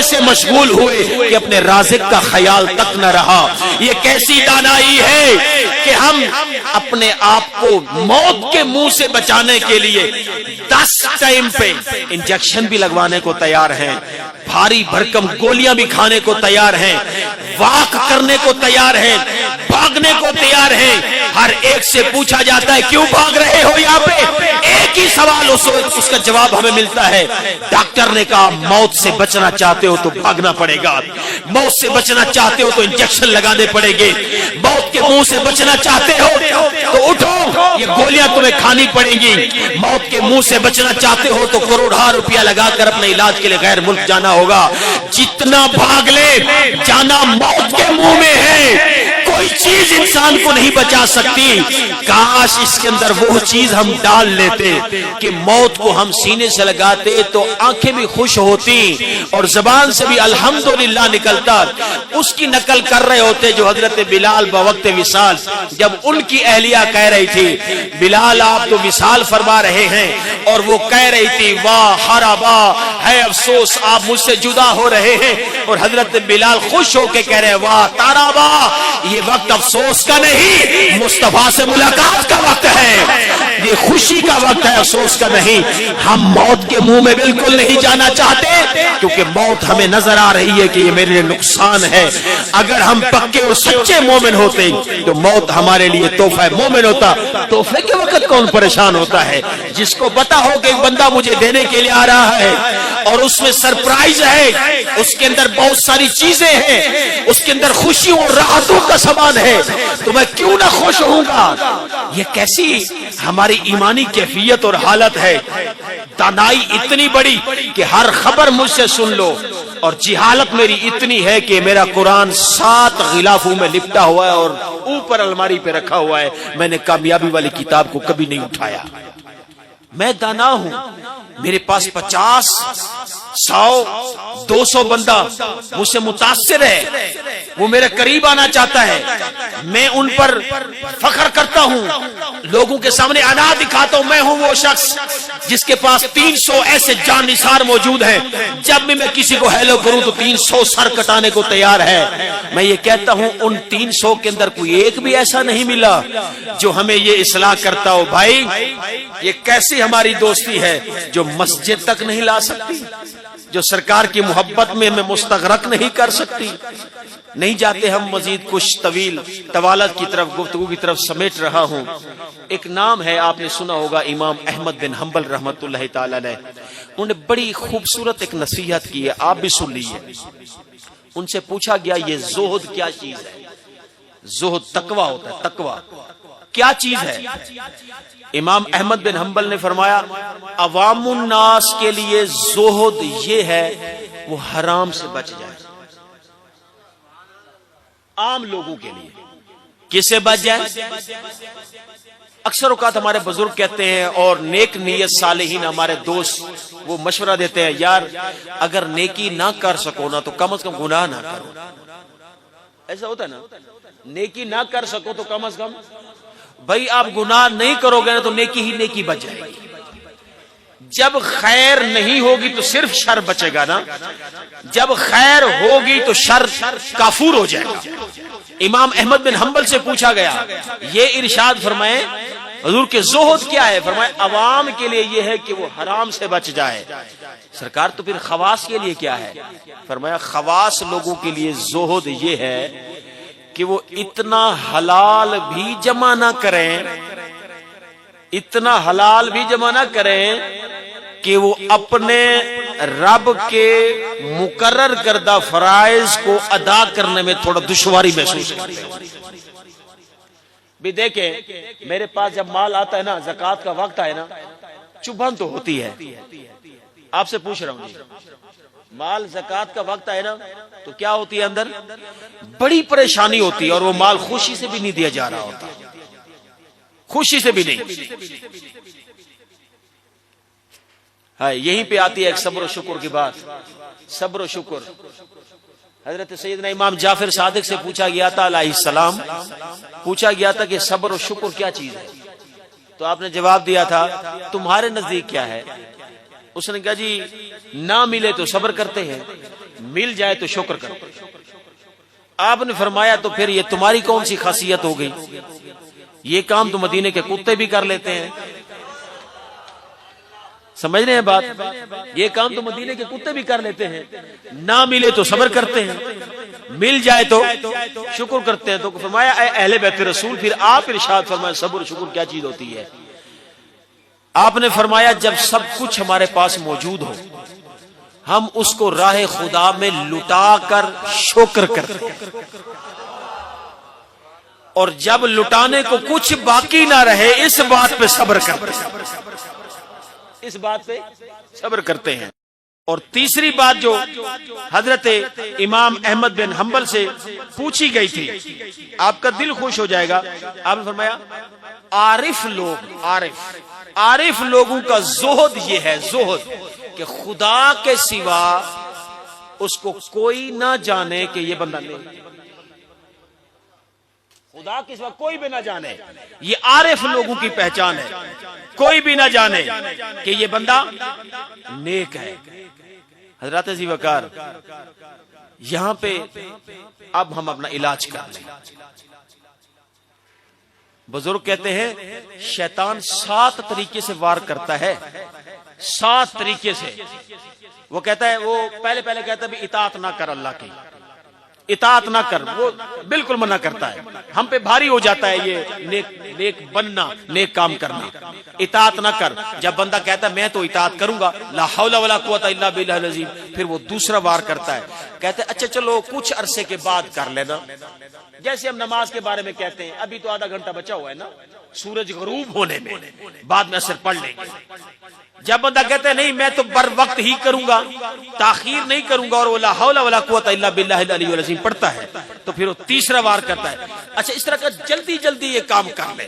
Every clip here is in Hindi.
ऐसे मशगूल हुए कि अपने राज़िक का ख्याल तक न रहा। ये कैसी दानाई है कि हम अपने आप को मौत के मुंह से बचाने के लिए 10 टाइम पे इंजेक्शन भी लगवाने को तैयार हैं, भारी भरकम गोलियां भी खाने को तैयार हैं, वाक करने को तैयार हैं, भागने को तैयार हैं। हर एक से पूछा जाता है क्यों भाग रहे हो यहाँ पे, एक ही सवाल उसका जवाब हमें मिलता है। डॉक्टर ने कहा मौत से बचना चाहते हो तो भागना पड़ेगा, मौत से बचना चाहते हो तो इंजेक्शन लगाने पड़ेंगे, मौत के मुंह से बचना चाहते हो तो उठो, ये गोलियां तुम्हें खानी पड़ेंगी, मौत के मुंह से बचना चाहते हो तो करोड़ों रुपया लगाकर अपने इलाज के लिए गैर मुल्क जाना होगा। जितना भाग ले जाना मौत के मुंह में है, कोई चीज इंसान को नहीं बचा सकती। काश इसके अंदर वो चीज हम डाल लेते कि मौत को हम सीने से लगाते तो आंखें भी खुश होती और जबान से भी अल्हम्दुलिल्लाह निकलता। उसकी नकल कर रहे होते जो हजरत बिलाल बवक्त विसाल, जब उनकी अहलिया कह रही थी बिलाल आप तो विसाल फरमा रहे हैं, और वो कह रही थी वाह हराबा है अफसोस आप मुझसे जुदा हो रहे हैं, और हजरत बिलाल खुश होके कह रहे हैं वाह ताराबा ये वक्त अफसोस का नहीं मुस्तफा से मुलाकात का वक्त है, ये खुशी का वक्त है अफसोस का नहीं। हम मौत के मुंह में बिल्कुल नहीं जाना चाहते क्योंकि मौत हमें नजर आ रही है कि ये मेरे लिए नुकसान है। अगर हम पक्के और सच्चे मोमिन होते तो मौत हमारे लिए तोहफा है। मोमिन होता तोहफे के वक्त कौन परेशान होता है, जिसको पता हो कि एक बंदा मुझे देने के लिए आ रहा है और उसमें सरप्राइज है, उसके अंदर बहुत सारी चीजें हैं, उसके अंदर खुशियों और राहतों का सामान है, तो मैं क्यों ना खुश होऊंगा। ये कैसी हमारी ईमानी कैफियत और हालत है। दानाई इतनी बड़ी कि हर खबर मुझसे सुन लो, और जिहालत मेरी इतनी है कि मेरा कुरान 7 गिलाफों में लिपटा हुआ है और ऊपर अलमारी पे रखा हुआ है। मैंने कामयाबी वाली किताब को कभी नहीं उठाया। मैं दाना हूं, मेरे पास 50, 100, 200 बंदा मुझसे मुतासिर है, वो मेरे करीब आना चाहता है, मैं उन पर फख्र करता हूं, लोगों के सामने अना दिखाता हूं। मैं हूं वो शख्स जिसके पास 300 ऐसे जानिसार मौजूद हैं, जब भी मैं किसी को हेलो करूं तो 300 सर कटाने को तैयार है। मैं ये कहता हूं उन 300 के अंदर कोई एक भी ऐसा नहीं मिला जो हमें ये इस्लाह करता हो भाई ये कैसी हमारी दोस्ती है जो मस्जिद तक नहीं ला सकती, जो सरकार की मोहब्बत में हमें मुस्तगरक नहीं कर सकती। नहीं जाते हम मजीद कुछ तवालत की तरफ, गुफ्तगू की तरफ समेट रहा हूं। एक नाम है आपने सुना होगा इमाम अहमद बिन हंबल रहमतुल्लाह ताला अलैह, उन्होंने बड़ी खूबसूरत एक नसीहत की है, आप भी सुन लीजिए। उनसे पूछा गया ये जोहद क्या चीज है। जोहद तकवा होता है, तकवा क्या चीज है। इमाम अहमद बिन हंबल ने फरमाया अवामुन नास के लिए जोहद ये है वो हराम से बच जाए। आम लोगों के लिए किससे बच जाए। अक्सर औकात हमारे बुजुर्ग कहते हैं और नेक नीयत सालेहीन हमारे दोस्त वो मशवरा देते हैं यार अगर नेकी ना कर सको ना तो कम से कम गुनाह ना करो। ऐसा होता है ना, नेकी ना कर सको तो कम से कम भाई आप गुनाह नहीं करोगे ना तो नेकी ही नेकी बच जाएगी। जब खैर नहीं होगी तो सिर्फ शर बचेगा ना, जब खैर होगी तो शर काफूर हो जाएगा। इमाम अहमद बिन हंबल से पूछा गया ये इरशाद फरमाए हुजूर के जोहद क्या है। फरमाए अवाम के लिए ये है कि वो हराम से बच जाए। सरकार तो फिर खवास के लिए क्या है। फरमाया खवास लोगों के लिए जोहद ये है कि वो इतना हलाल भी जमा ना करें, इतना हलाल भी जमा ना करें कि वो अपने रब के मुकर्रर करदा फराइज को अदा करने में थोड़ा दुश्वारी महसूस करते हैं। भी देखे मेरे पास जब माल आता है ना, ज़कात का वक्त आए ना, चुभन तो होती है। आपसे पूछ रहा हूं, माल ज़कात का वक्त आए ना तो क्या होती है, अंदर बड़ी परेशानी होती है और वो माल खुशी से भी नहीं दिया जा रहा होता, खुशी से भी नहीं। हाँ, यहीं पे आती है एक सब्र और शुक्र की बात। सब्र और शुक्र, हजरत सैयदना इमाम जाफर सादिक से पूछा गया था अलैहिस्सलाम, पूछा गया था कि सब्र और शुक्र क्या चीज है, तो आपने जवाब दिया था तुम्हारे नजदीक क्या है। उसने कहा जी ना मिले तो सब्र करते हैं, मिल जाए तो शुक्र करो। आपने फरमाया तो फिर ये तुम्हारी कौन सी खासियत हो गई, ये काम तो मदीने के कुत्ते भी कर लेते हैं। समझ रहे हैं बात, ये काम तो मदीने के कुत्ते भी कर लेते हैं। ना मिले तो सब्र करते हैं, मिल जाए तो शुक्र करते हैं। तो फरमाया अहले बैत रसूल, फिर आप इरशाद फरमाया सब्र शुक्र क्या चीज होती है। आपने फरमाया जब सब कुछ हमारे पास मौजूद हो, हम उसको राह खुदा में लुटा कर शुक्र करते हैं, और जब लुटाने को कुछ बाकी ना रहे इस बात पे सब्र करते हैं, इस बात पे सब्र करते हैं। और तीसरी बात जो हजरत इमाम अहमद बिन हंबल से पूछी गई थी, आपका दिल खुश हो जाएगा। आपने फरमाया आरिफ लोग, आरिफ लोगों का जोहद ये है, जोहद कि खुदा के सिवा उसको कोई ना जाने कि ये बंदा नहीं, खुदा के सिवा कोई भी ना जाने, ये आरिफ लोगों की पहचान है। कोई भी ना जाने कि ये बंदा नेक है। हजरत जी वकार, यहां पे अब हम अपना इलाज कर लें। बुजुर्ग कहते हैं शैतान 7 तरीके से वार करता है, 7 तरीके से। वो कहता है, वो पहले कहता है भी इताअत ना कर, अल्लाह की इताअत ना कर, वो बिल्कुल मना करता है। हम पे भारी हो जाता है ये नेक बनना, नेक काम करना। इताअत ना कर, जब बंदा कहता है मैं तो इताअत करूंगा, ला हौला वला कुव्वता इल्ला बिल्लाहिल अज़ीम, फिर वो दूसरा वार करता है। कहते हैं अच्छा चलो कुछ अरसे के बाद कर लेना। जैसे हम नमाज के बारे में कहते हैं, अभी तो आधा घंटा बचा हुआ है ना, सूरज गरूब होने में, बाद में असर पढ़ लेंगे। जब बंदा कहता है नहीं मैं तो बर वक्त ही करूंगा, ताखीर नहीं करूंगा, और वो ला हौला वला कुव्वता इल्ला बिल्लाहिल अलिय्युल अज़ीम पढ़ता है, तो फिर वो तीसरा वार करता है। अच्छा इस तरह का जल्दी जल्दी ये काम कर ले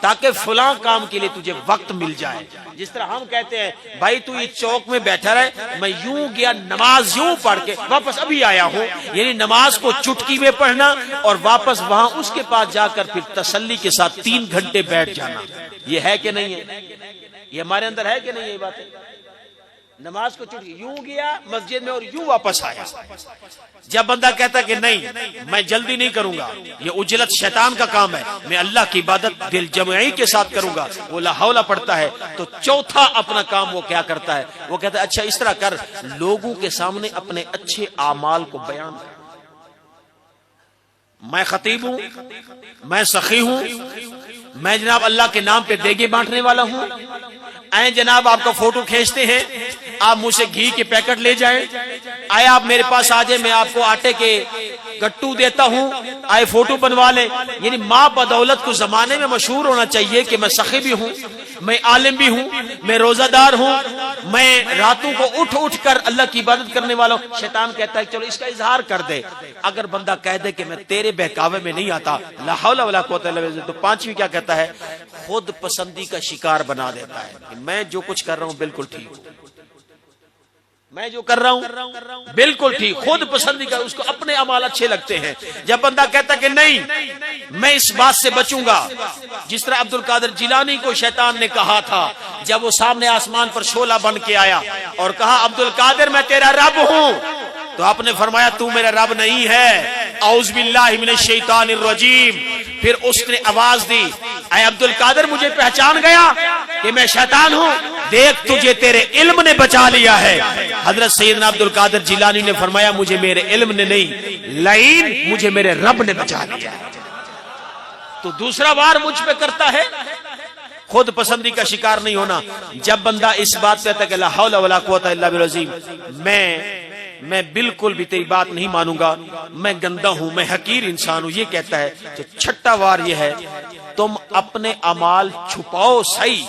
ताकि फलां काम के लिए तुझे वक्त मिल जाए। जिस तरह हम कहते हैं भाई तू ये चौक में बैठा रहे, मैं यूं गया नमाज यूं पढ़ के वापस अभी आया हूं, यानी नमाज को चुटकी में पढ़ना और वापस वहां उसके पास जाकर फिर तसल्ली के साथ 3 घंटे बैठ जाना। ये है कि नहीं है, ये हमारे अंदर है कि नहीं ये बात है। नमाज को चुटकी, यूं गया मस्जिद में और यूं वापस आया। जब बंदा कहता कि नहीं मैं जल्दी नहीं करूंगा, ये उजलत शैतान का काम है, मैं अल्लाह की इबादत दिल जमई के साथ करूंगा, वो ला हौला पढ़ता है, तो चौथा अपना काम वो क्या करता है, वो कहता है अच्छा इस तरह कर, लोगों के सामने अपने अच्छे आमाल को बयान कर। मैं खतीब हूं, मैं सखी हूं, मैं जनाब अल्लाह के नाम पे देगे बांटने वाला हूं। आए जनाब आपका फोटो खींचते हैं, आप मुझसे घी के पैकेट ले जाएं, आए आप मेरे पास आ जाए, मैं आपको आटे के गट्टू देता हूं, आए फोटो बनवा ले। यानी माँ बदौलत को जमाने में मशहूर होना चाहिए कि मैं सखी भी हूं, मैं आलिम भी हूं, मैं रोजादार हूं, मैं रातों को उठ कर अल्लाह की इबादत करने वाला हूं। शैतान कहता है चलो इसका इजहार कर दे। अगर बंदा कह दे कि मैं तेरे बहकावे में नहीं आता, ला हौला वला कुव्वता इल्ला बिल्लाह, तो पांचवी क्या कहता है, खुद पसंदी का शिकार बना देता है। मैं जो कुछ कर रहा हूं बिल्कुल ठीक, मैं जो कर रहा हूं बिल्कुल ठीक, खुद पसंदी का, उसको अपने अमाल अच्छे लगते हैं। जब बंदा कहता कि नहीं मैं इस बात से बचूंगा, जिस तरह अब्दुल कादिर जिलानी को शैतान ने कहा था जब वो सामने आसमान पर शोला बन के आया और कहा अब्दुल कादिर मैं तेरा रब हूं, तो आपने फरमाया तू मेरा रब नहीं है, औज़ु बिल्लाहि मिनश शैतानिर रजीम। फिर उसने आवाज दी, ऐ अब्दुल कादिर मुझे पहचान गया कि मैं शैतान हूं, देख तुझे तेरे इल्म ने बचा लिया है। हजरत सैयदना अब्दुल कादिर जिलानी ने फरमाया मुझे मेरे इल्म ने नहीं, लाइन मुझे मेरे रब ने बचा लिया है। तो दूसरा वार मुझ पे करता है, खुद पसंदी का शिकार नहीं होना। जब बंदा इस बात कहता है कि ला हौला वला कुव्वता इल्ला बिल्लाह, मैं बिल्कुल भी तेरी बात नहीं मानूंगा, मैं गंदा हूं, मैं हकीर इंसान हूं, ये कहता है, तो छठा वार ये है तुम अपने अमाल छुपाओ सही,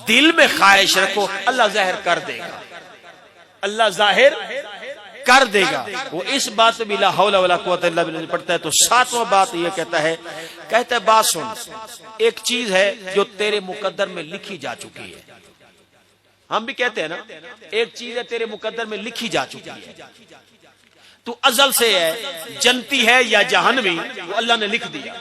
दिल में ख्वाहिश रखो, अल्लाह जाहिर कर देगा, अल्लाह जाहिर कर देगा। वो इस बात पे भी ला हौला वला कुव्वता इल्ला बिल्लाह पढ़ता है। तो सातवां बात ये कहता है बात सुन, एक चीज है जो तेरे मुकद्दर में लिखी जा चुकी है। हम भी कहते हैं ना, एक चीज है तेरे मुकद्दर में लिखी जा चुकी है, तू अजल से है, जन्नती है या जहन्नमी, वो अल्लाह ने लिख दिया।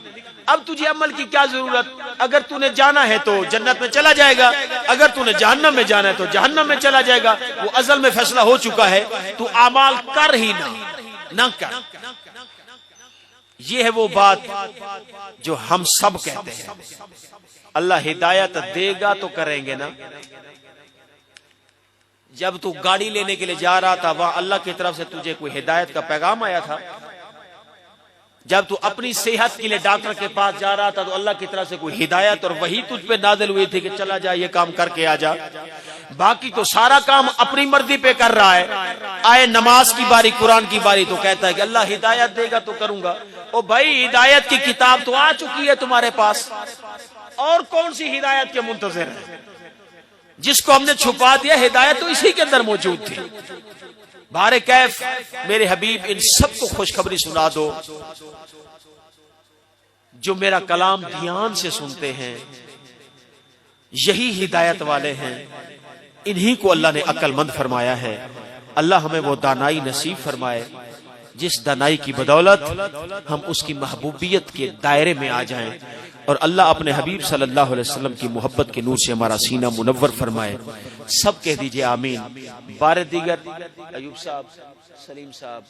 अब तुझे अमल की क्या जरूरत? अगर तूने जाना है तो जन्नत में चला जाएगा, अगर तूने जहन्नम में जाना है तो जहन्नम में चला जाएगा। वो अजल में फैसला हो चुका है, तू अमाल कर ही ना कर। ये है वो बात जो हम सब कहते हैं। अल्लाह हिदायत देगा तो करेंगे ना। जब तू गाड़ी लेने के लिए जा रहा था, वहां अल्लाह की तरफ से तुझे कोई हिदायत का पैगाम आया था? जब तू अपनी सेहत के लिए डॉक्टर के पास जा रहा था तो अल्लाह की तरफ से कोई हिदायत और वही तुझ पे नाज़िल हुई थी कि चला जा, ये काम करके आ जा। बाकी तो सारा काम अपनी मर्जी पे कर रहा है। आए नमाज की बारी, कुरान की बारी, तो कहता है कि अल्लाह हिदायत देगा तो करूंगा। ओ भाई, हिदायत की किताब तो आ चुकी है तुम्हारे पास, और कौन सी हिदायत के मुंतज़िर है? जिसको हमने छुपा दिया, हिदायत तो इसी के अंदर मौजूद थी। बारे कैफ मेरे हबीब, इन सबको खुशखबरी सुना दो जो मेरा कलाम ध्यान से सुनते हैं। यही हिदायत वाले हैं, इन्हीं को अल्लाह ने अक्लमंद फरमाया है। अल्लाह हमें वो दानाई नसीब फरमाए जिस दानाई की बदौलत हम उसकी महबूबियत के दायरे में आ जाएं, और अल्लाह अपने हबीब सल्लल्लाहु अलैहि वसल्लम की मोहब्बत के नूर से हमारा सीना मुनव्वर फरमाए। सब कह दीजिए आमीन। बार दीगर अयूब साहब, सलीम साहब,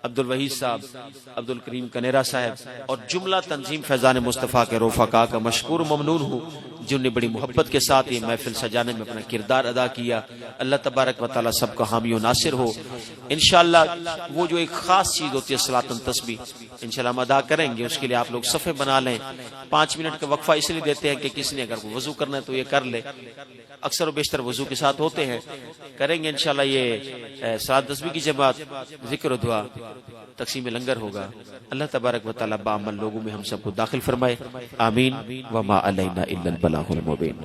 अब्दुल वहीद साहब, अब्दुल करीम कनेरा साहब और जुमला तंजीम फैजान मुस्तफ़ा के रोफाका का मशकूर ममनून हूँ, जिन्होंने बड़ी मोहब्बत के साथ ये महफिल सजाने में अपना किरदार अदा किया। अल्लाह तबारक व तआला सबका हामी व नासिर हो। इंशाअल्लाह वो जो एक खास चीज होती है सलातन तस्बीह, इंशाअल्लाह हम अदा करेंगे। उसके लिए आप लोग सफ़े बना लें। 5 मिनट का वक्फा इसलिए देते हैं कि किसी ने अगर वजू करना है तो ये कर ले। अक्सर व बेशतर वजू के साथ होते हैं, करेंगे इंशाअल्लाह। ये सलात तस्बीह की जमात, जिक्र व दुआ, तक़सीम लंगर होगा। अल्लाह तबारक व तआला बाअमल लोगों में हम सबको दाखिल फरमाए। आमीन। व मा अलैना इल्लल बलागुल मुबीन।